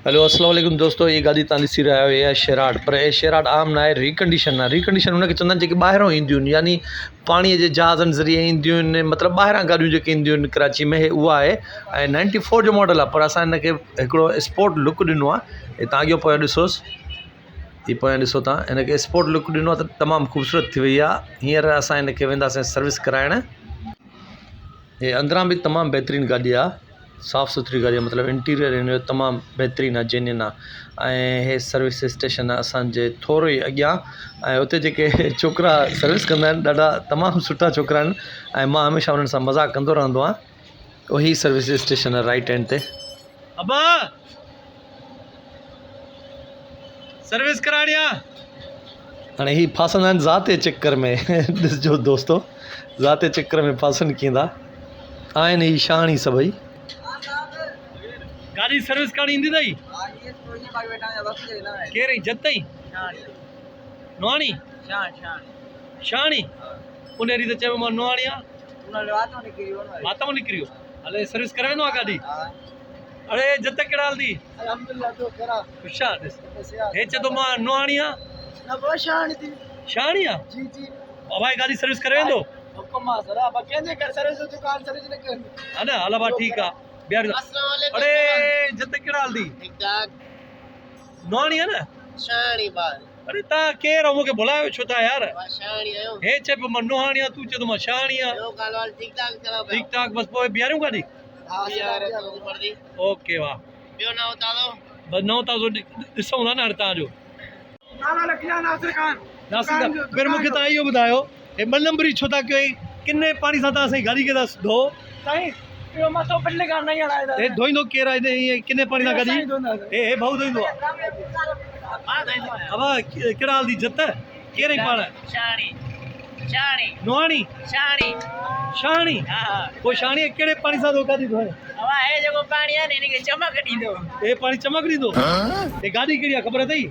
Hello अस्सलाम वालेकुम दोस्तों, ये गाड़ी तव्हां ॾिसी रहिया आहियो, ये शेराड। पर ये शेराड आम ना आहे, रिकंडीशन आहे। रिकंडीशन हुनखे चवंदा आहिनि जेके ॿाहिरों ईंदियूं आहिनि, यानी पाणीअ जे जहाज़नि ज़रिए ईंदियूं आहिनि, मतिलबु ॿाहिरां गाॾियूं जेके ईंदियूं आहिनि कराची में, उहा आहे। ऐं 94 जो मॉडल आहे, पर असां हिनखे हिकिड़ो स्पोर्ट लुक ॾिनो आहे। हे तव्हां इहो पोयां ॾिसोसि, हीअ पोयां ॾिसो तव्हां, हिनखे स्पोर्ट लुक ॾिनो आहे त तमामु ख़ूबसूरत थी वई आहे। हींअर असां हिनखे वेंदासीं सर्विस कराइण। हे अंदरां बि तमामु बहितरीनु गाॾी आहे, साफ़ सुथरी गाड़ी आहे, मतिलबु इंटीरियर हिन जो तमामु बहितरीनु आहे, जेन्युइन आहे। ऐं हे सर्विस स्टेशन आहे असांजे थोरो ई अॻियां। ऐं हुते जेके छोकिरा सर्विस कंदा आहिनि, ॾाढा तमामु सुठा छोकिरा आहिनि, ऐं मां हमेशह उन्हनि सां मज़ाक़ कंदो रहंदो आहियां। उहो सर्विस स्टेशन आहे राइट हैंड ते। अबा सर्विस कराइणी आहे हाणे ही फासंदा आहिनि ज़ाते चक्कर में। ॾिसजो दोस्तो, ज़ाते चक्कर में फासनि कींदा आहिनि ही शाणी सभई। गाड़ी सर्विस करणी ईंदी अथई? केरु जतई नुहाणी शाणी? उन ॾींहुं त चयो मां नुहाणी आहे, वात मां निकिरियो। हले सर्विस करे वेंदो आहे गाॾी? अरे जत कहिड़ा हलंदी? हे चए थो मां नुहाणी आहे, शाणी आहे? भाई गाड़ी सर्विस करे वेंदो? है ना, हला भाई ठीक आहे। अरे जत कहिड़ा हलंदी? नुहाणी आहे न? अरे तव्हां केरु आहे, मूंखे भुलायो छो था यार? हे चए पियो मां नुहाणी आहे, तूं चए थो मां शाणी आहे। ठीक ठाक, बस पोइ बीहारियूं गाॾी? ओके वाह, बस नओं ताज़ो ॾिसूं था न हाणे तव्हांजो। फिर मूंखे तव्हां इहो ॿुधायो, हे ॿ नंबरी छो था कयो? किने पाणी सां तव्हां असांजी गाॾी खे था धो? हे धोईंदो केरु आहे? ईअं किने पाणी सां गाॾी? हे भाऊ धोईंदो आहे? अबा कहिड़ा हलंदी जत? केरु पाण? नुहाणी शाणी? पोइ शाणी कहिड़े पाणी सां धो गाॾी धोए? हे पाणी चमक ॾींदो? हे गाॾी कहिड़ी आहे ख़बर अथई?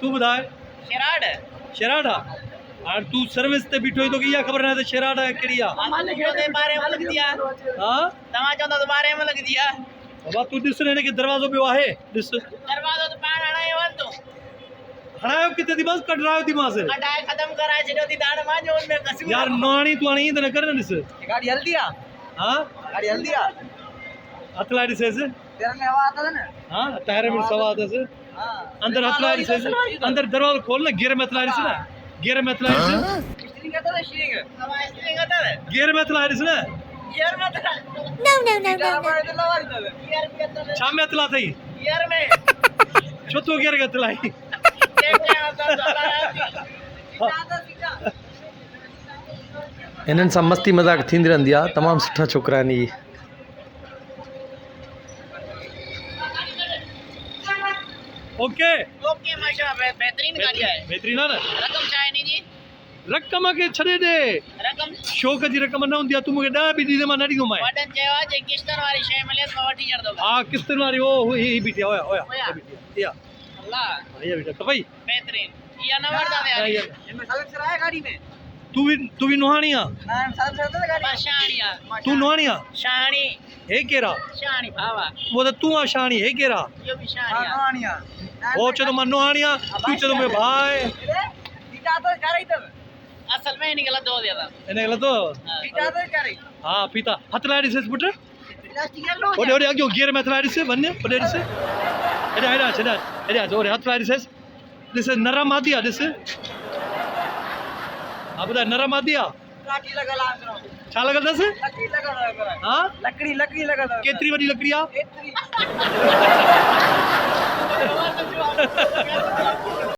तूं ॿुधाए। शेराड आहे? हाणे तूं सर्विस ते बीठो आहीं, तोखे इहा ख़बर न आहे त शेराड आहे कहिड़ी आहे? बाबा तूं ॾिस न, हिनखे दरवाज़ो ॿियो आहे, ॾिस। हणायो किथे थी? बस कढरायो थी मांसि यार। नुहाणी तूं हाणे ईअं त न कर न। ॾिस गाड़ी हलंदी आहे? हाँ गाड़ी हलंदी आहे। हथ लाइ ॾिसेसि, हाँ टायर में सवा अथसि। अंदर हथ लाइ ॾिसेसि, अंदर दरवाज़ो खोल न, गियर में हथ लाइ ॾिस न, गियर में हथ लाइ ॾिस, गियर में हथ लाइ ॾिस न। छा में हथ ला अथई? छो तो गियर हथ लाई? इन्हनि सां मस्ती मज़ाक थींदी रहंदी आहे, तमामु सुठा छोकिरा आहिनि इहे। ओके माशाल्लाह, बेहतरीन गाड़ी है। बेहतरीन है ना? रकम छा है नी जी? रकम के छड़े दे, रकम शौक जी रकम न हुंदी। तू मूंखे 10 बि ॾींदे मां न ॾींदो। वडन चयो जे किस्तन वाली शइ मिले तो वठी छॾदो। हां किस्तन वाली ओ ही बीठी ओया या अल्लाह ये बेटा तो भाई बेहतरीन। ये न वरदा दे यार, इनमें सर्विस कराया गाड़ी में? तू भी नुहाणी आ? ना सर्विस करता गाड़ी। शाणी आ। तू नुहाणी आ? शाणी। हे केरा? शाणी भावा। वो तो तू आ शाणी, हे केरा? यो भी शाणी आ। नुहाणी आ। ओ चलो मैं नुहाणी आ, तू चलो मैं भाई। पीता तो करे ही तब असल में इन्हें गलत हो दिया था। इन्हें गलत हो? पीता तो करे। हां पीता। हथ लाई दिस पुट। ओडे ओडे आगे गियर में हथ लाई दिस वन्ने ओडे दिस। एडा ओडे हथ लाई दिस नरम आदि आ दिस। अब दा नरम आदि आ। लाठी लगा ला करो। छा लगल दस? लकड़ी लगा। हां लकड़ी लगा। केतरी वडी लकड़ी आ? एतरी।